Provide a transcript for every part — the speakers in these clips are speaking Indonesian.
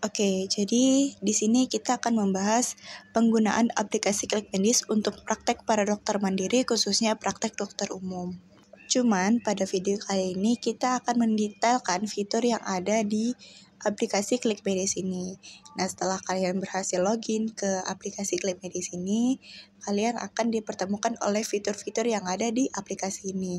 Oke, jadi di sini kita akan membahas penggunaan aplikasi Klikmedis untuk praktek para dokter mandiri, khususnya praktek dokter umum. Cuman pada video kali ini kita akan mendetailkan fitur yang ada di aplikasi Klikmedis ini. Nah, setelah kalian berhasil login ke aplikasi Klikmedis ini, kalian akan dipertemukan oleh fitur-fitur yang ada di aplikasi ini.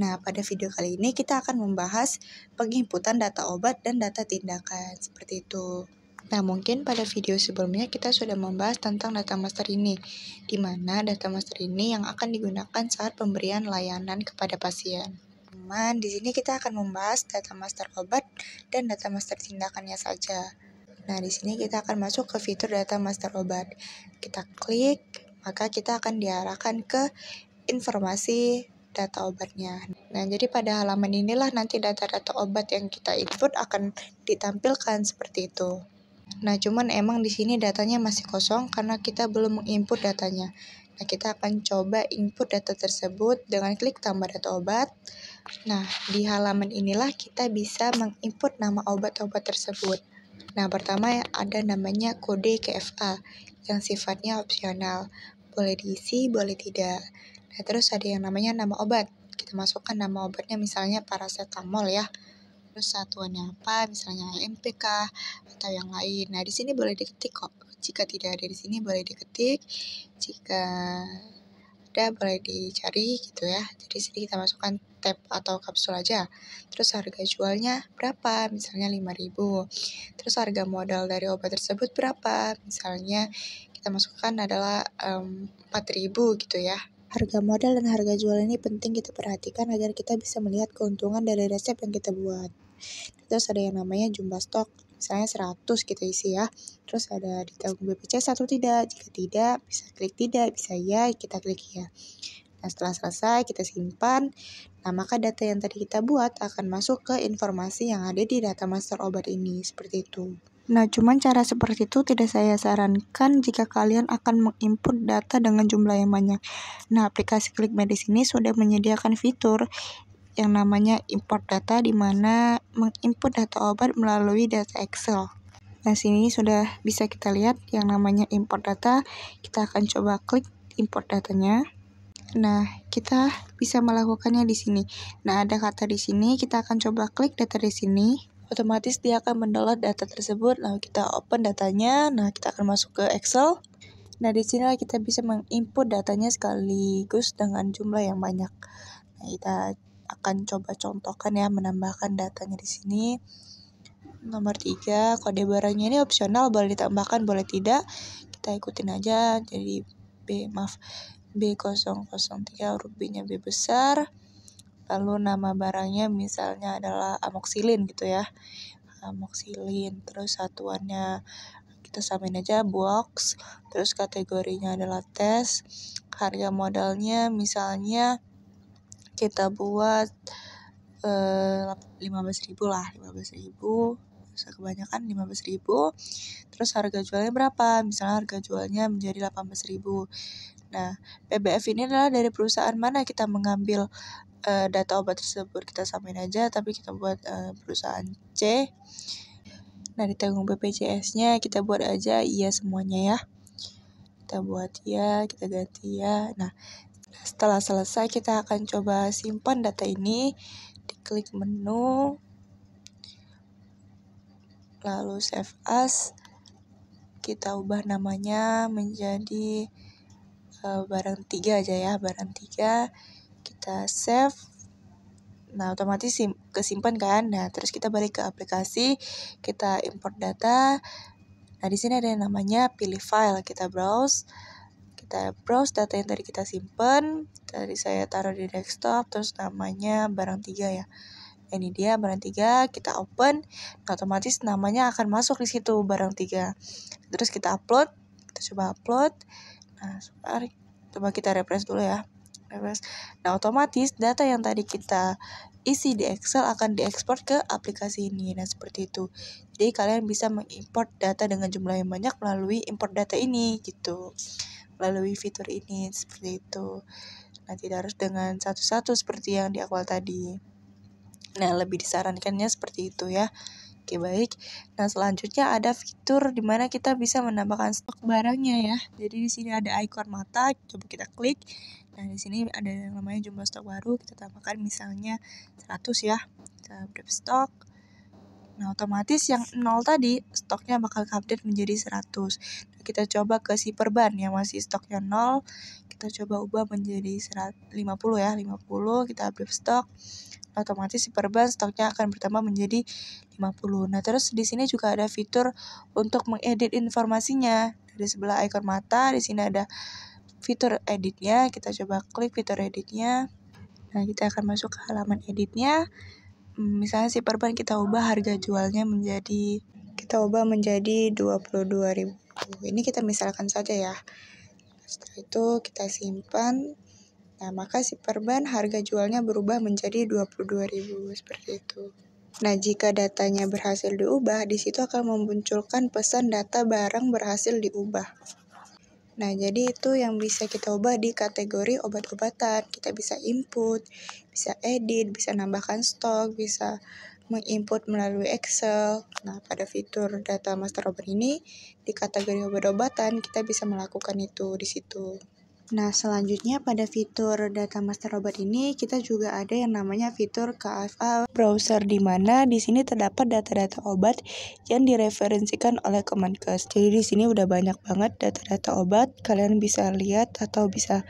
Nah, pada video kali ini kita akan membahas penginputan data obat dan data tindakan, seperti itu. Nah, mungkin pada video sebelumnya kita sudah membahas tentang data master ini, di mana data master ini yang akan digunakan saat pemberian layanan kepada pasien. Cuman di sini kita akan membahas data master obat dan data master tindakannya saja. Nah, di sini kita akan masuk ke fitur data master obat. Kita klik, maka kita akan diarahkan ke informasi data obatnya. Nah, jadi pada halaman inilah nanti data-data obat yang kita input akan ditampilkan seperti itu. Nah, cuman emang di sini datanya masih kosong karena kita belum menginput datanya. Nah, kita akan coba input data tersebut dengan klik tambah data obat. Nah, di halaman inilah kita bisa menginput nama obat-obat tersebut. Nah, pertama ada namanya kode KFA yang sifatnya opsional. Boleh diisi, boleh tidak. Nah, terus ada yang namanya nama obat. Kita masukkan nama obatnya misalnya paracetamol ya. Terus satuannya apa, misalnya MPK atau yang lain. Nah, di sini boleh diketik kok. Jika tidak ada di sini boleh diketik. Jika ada boleh dicari gitu ya. Jadi sini kita masukkan tab atau kapsul aja. Terus harga jualnya berapa? Misalnya 5.000. Terus harga modal dari obat tersebut berapa? Misalnya kita masukkan adalah 4.000 gitu ya. Harga modal dan harga jual ini penting kita perhatikan agar kita bisa melihat keuntungan dari resep yang kita buat. Terus ada yang namanya jumlah stok, misalnya 100 kita isi ya. Terus ada ditanggung BPJS atau tidak. Jika tidak, bisa klik tidak, bisa ya, kita klik ya. Nah, setelah selesai kita simpan. Nah, maka data yang tadi kita buat akan masuk ke informasi yang ada di data master obat ini, seperti itu. Nah, cuman cara seperti itu tidak saya sarankan jika kalian akan menginput data dengan jumlah yang banyak. Nah, aplikasi Klikmedis ini sudah menyediakan fitur yang namanya import data, di mana menginput data obat melalui data Excel. Nah, sini sudah bisa kita lihat yang namanya import data. Kita akan coba klik import datanya. Nah, kita bisa melakukannya di sini. Nah, ada kata di sini, kita akan coba klik data di sini. Otomatis dia akan mendownload data tersebut. Lalu kita open datanya. Nah, kita akan masuk ke Excel. Nah, di sini kita bisa menginput datanya sekaligus dengan jumlah yang banyak. Nah, kita akan coba contohkan ya, menambahkan datanya di sini. Nomor 3, kode barangnya ini opsional, boleh ditambahkan, boleh tidak. Kita ikutin aja. Jadi B003 huruf B-nya B besar. Lalu nama barangnya misalnya adalah amoksilin gitu ya. Amoksilin. Terus satuannya kita samain aja box. Terus kategorinya adalah tes. Harga modalnya misalnya kita buat 15.000 lah, 15.000. Kebanyakan 15.000. Terus harga jualnya berapa? Misalnya harga jualnya menjadi 18.000. Nah, PBF ini adalah dari perusahaan mana kita mengambil data obat tersebut. Kita samain aja, tapi kita buat perusahaan C. Nah, ditanggung BPJS-nya kita buat aja iya semuanya ya. Kita buat ya, kita ganti ya. Nah, setelah selesai kita akan coba simpan data ini. Diklik menu, lalu save as. Kita ubah namanya menjadi barang 3 aja ya, barang 3. Kita save. Nah, otomatis kesimpan kan. Nah, terus kita balik ke aplikasi, kita import data. Nah, di sini ada yang namanya pilih file. Kita browse data yang tadi kita simpan. Tadi saya taruh di desktop, terus namanya barang 3 ya. Ini dia barang 3, kita open. Nah, otomatis namanya akan masuk di situ barang 3. Terus kita upload, kita coba upload. Nah, coba kita refresh dulu ya. Nah, otomatis data yang tadi kita isi di Excel akan diekspor ke aplikasi ini. Nah, seperti itu. Jadi kalian bisa mengimport data dengan jumlah yang banyak melalui import data ini gitu. Melalui fitur ini seperti itu. Nah, tidak harus dengan satu-satu seperti yang di awal tadi. Nah, lebih disarankannya seperti itu ya. Oke, baik. Nah, selanjutnya ada fitur di mana kita bisa menambahkan stok barangnya ya. Jadi di sini ada ikon mata, coba kita klik. Nah, di sini ada yang namanya jumlah stok baru, kita tambahkan misalnya 100 ya. Kita update stok. Nah, otomatis yang 0 tadi stoknya bakal update menjadi 100. Nah, kita coba ke si perban yang masih stoknya 0, kita coba ubah menjadi 50 ya, 50, kita update stok. Otomatis si perban stoknya akan bertambah menjadi 50. Nah, terus di sini juga ada fitur untuk mengedit informasinya. Di sebelah ikon mata, di sini ada fitur editnya. Kita coba klik fitur editnya. Nah, kita akan masuk ke halaman editnya. Misalnya si perban kita ubah harga jualnya menjadi 22.000. Ini kita misalkan saja ya. Setelah itu kita simpan. Nah, maka si perban harga jualnya berubah menjadi 22.000 seperti itu. Nah, jika datanya berhasil diubah, di situ akan memunculkan pesan data barang berhasil diubah. Nah, jadi itu yang bisa kita ubah di kategori obat-obatan. Kita bisa input, bisa edit, bisa nambahkan stok, bisa menginput melalui Excel. Nah, pada fitur data master obat ini, di kategori obat-obatan, kita bisa melakukan itu di situ. Nah, selanjutnya pada fitur data master obat ini, kita juga ada yang namanya fitur KFA browser, di mana di sini terdapat data-data obat yang direferensikan oleh Kemenkes. Jadi di sini udah banyak banget data-data obat, kalian bisa lihat atau bisa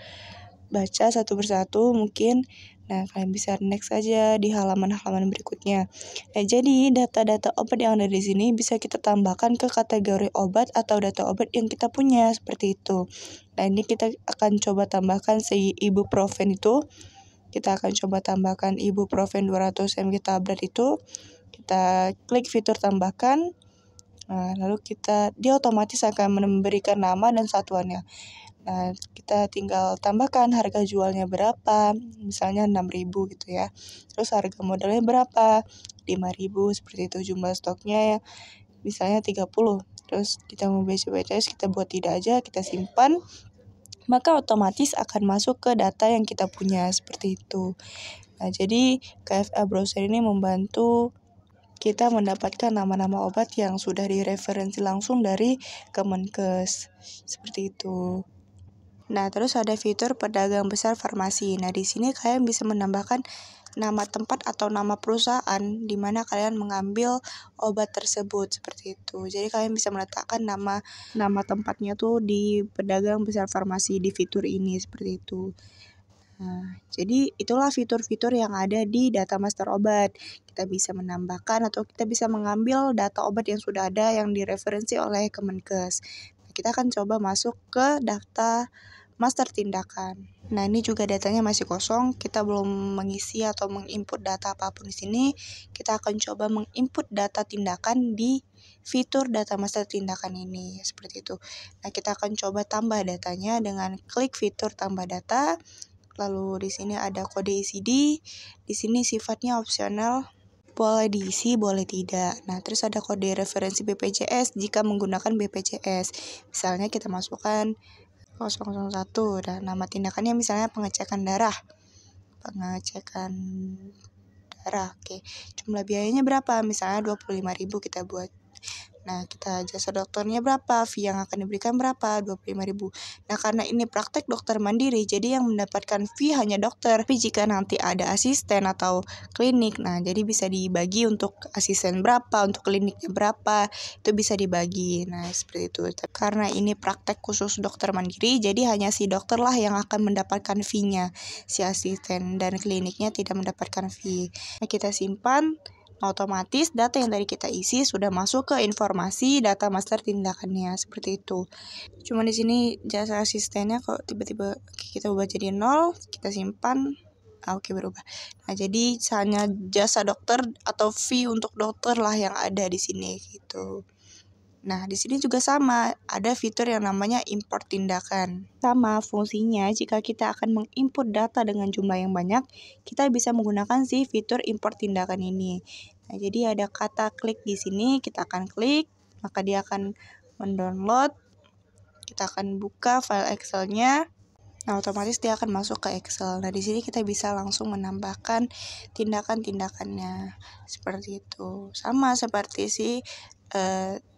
baca satu persatu mungkin. Nah, kalian bisa next aja di halaman-halaman berikutnya. Nah, jadi data-data obat yang ada di sini bisa kita tambahkan ke kategori obat atau data obat yang kita punya, seperti itu. Nah, ini kita akan coba tambahkan si ibuprofen itu. Kita akan coba tambahkan ibuprofen 200 mg tablet itu. Kita klik fitur tambahkan. Nah, lalu dia otomatis akan memberikan nama dan satuannya. Nah, kita tinggal tambahkan harga jualnya berapa, misalnya 6.000 gitu ya. Terus harga modalnya berapa, 5.000, seperti itu. Jumlah stoknya misalnya 30. Terus kita mau baca-baca, kita buat tidak aja, kita simpan. Maka otomatis akan masuk ke data yang kita punya, seperti itu. Nah, jadi KFA Browser ini membantu kita mendapatkan nama-nama obat yang sudah direferensi langsung dari Kemenkes, seperti itu. Nah, terus ada fitur pedagang besar farmasi. Nah, di sini kalian bisa menambahkan nama tempat atau nama perusahaan di mana kalian mengambil obat tersebut, seperti itu. Jadi kalian bisa meletakkan nama tempatnya tuh di pedagang besar farmasi di fitur ini, seperti itu. Nah, jadi itulah fitur-fitur yang ada di data master obat. Kita bisa menambahkan atau kita bisa mengambil data obat yang sudah ada yang direferensi oleh Kemenkes. Nah, kita akan coba masuk ke data master tindakan. Nah, ini juga datanya masih kosong, kita belum mengisi atau menginput data apapun di sini. Kita akan coba menginput data tindakan di fitur data master tindakan ini, seperti itu. Nah, kita akan coba tambah datanya dengan klik fitur tambah data. Lalu di sini ada kode ICD. Di sini sifatnya opsional, boleh diisi, boleh tidak. Nah, terus ada kode referensi BPJS jika menggunakan BPJS. Misalnya kita masukkan 001, dan nama tindakannya misalnya pengecekan darah. Oke. Jumlah biayanya berapa? Misalnya 25.000 kita buat. Nah, kita jasa dokternya berapa? Fee yang akan diberikan berapa? 25.000. Nah, karena ini praktek dokter mandiri, jadi yang mendapatkan fee hanya dokter. Tapi jika nanti ada asisten atau klinik, nah jadi bisa dibagi untuk asisten berapa, untuk kliniknya berapa, itu bisa dibagi. Nah, seperti itu. Karena ini praktek khusus dokter mandiri, jadi hanya si dokter lah yang akan mendapatkan fee-nya. Si asisten dan kliniknya tidak mendapatkan fee. Nah, kita simpan. Otomatis data yang tadi kita isi sudah masuk ke informasi data master tindakannya, seperti itu. Cuma di sini jasa asistennya kok tiba-tiba kita ubah jadi 0, kita simpan. Oke, berubah. Nah, jadi hanya jasa dokter atau fee untuk dokter lah yang ada di sini gitu. Nah, di sini juga sama, ada fitur yang namanya import tindakan. Sama fungsinya, jika kita akan menginput data dengan jumlah yang banyak, kita bisa menggunakan si fitur import tindakan ini. Nah, jadi ada kata klik di sini, kita akan klik, maka dia akan mendownload. Kita akan buka file Excel-nya. Nah, otomatis dia akan masuk ke Excel. Nah, di sini kita bisa langsung menambahkan tindakan-tindakannya seperti itu. Sama seperti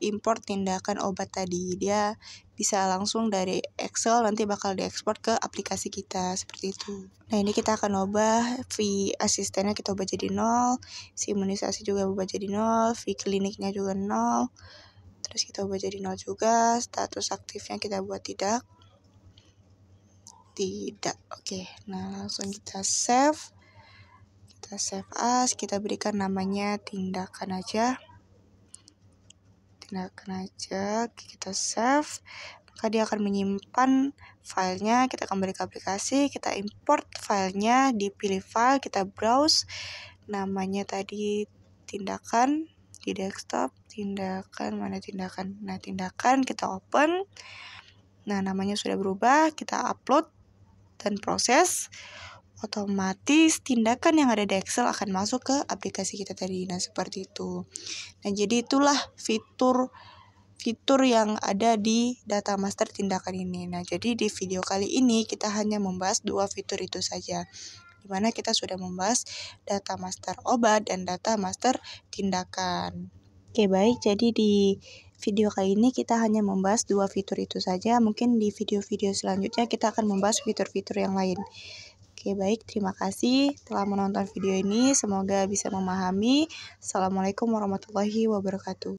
import tindakan obat tadi, dia bisa langsung dari Excel nanti bakal diekspor ke aplikasi kita seperti itu. Nah, ini kita akan ubah fee asistennya, kita ubah jadi 0, si imunisasi juga ubah jadi 0, fee kliniknya juga 0, terus kita ubah jadi 0 juga, status aktifnya kita buat tidak. Oke, nah langsung kita save as, kita berikan namanya tindakan aja, kita save, maka dia akan menyimpan filenya. Kita kembali ke aplikasi, kita import filenya, dipilih file, kita browse, namanya tadi tindakan, di desktop, tindakan, mana tindakan, nah tindakan kita open, nah namanya sudah berubah, kita upload dan proses, otomatis tindakan yang ada di Excel akan masuk ke aplikasi kita tadi. Nah, seperti itu. Nah, jadi itulah fitur yang ada di data master tindakan ini. Nah, jadi di video kali ini kita hanya membahas 2 fitur itu saja, di mana kita sudah membahas data master obat dan data master tindakan. Oke, baik. Jadi di video kali ini kita hanya membahas 2 fitur itu saja. Mungkin di video-video selanjutnya kita akan membahas fitur-fitur yang lain. Oke, baik. Terima kasih telah menonton video ini. Semoga bisa memahami. Assalamualaikum warahmatullahi wabarakatuh.